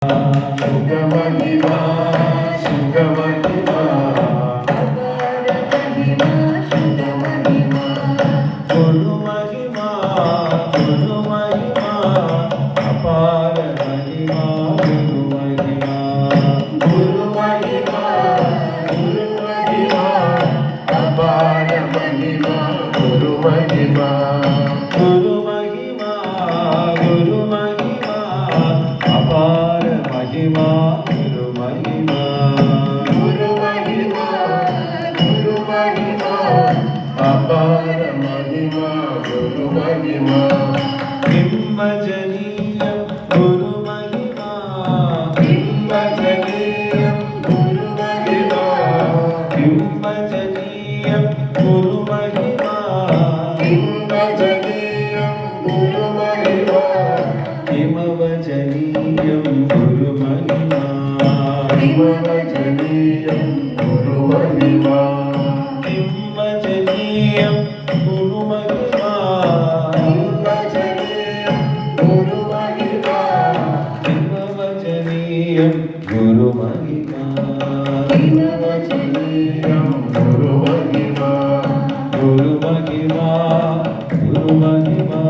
సుగమహిమా సుగమహిమా గురు మహిమా గురు మహిమా అపార మహిమా గురు మహిమా గురు మహిమా గురు మహిమా అపార మహిమా గురు మహిమా గురు మహిమా గురు మహిమా అపార మహిమా గురు మహిమా గురు మహిమా గురు మహిమా అపార మహిమా గురు మహిమా బింబజనీయం గురు మహిమా బింబజనీయం గురు మహిమా బింబజనీయం గురు మహిమా బింబజనీయం గురు మహిమా హిమవజనీయం గురు మహిమా హిమవజనీయం గురు మహిమా హిమవజనీయం గురు మహిమా హిమవజనీయం గురు మహిమా హిమవజనీయం గురు మహిమా హిమవజనీయం గురు మహిమా గురు మహిమా గురు మహిమా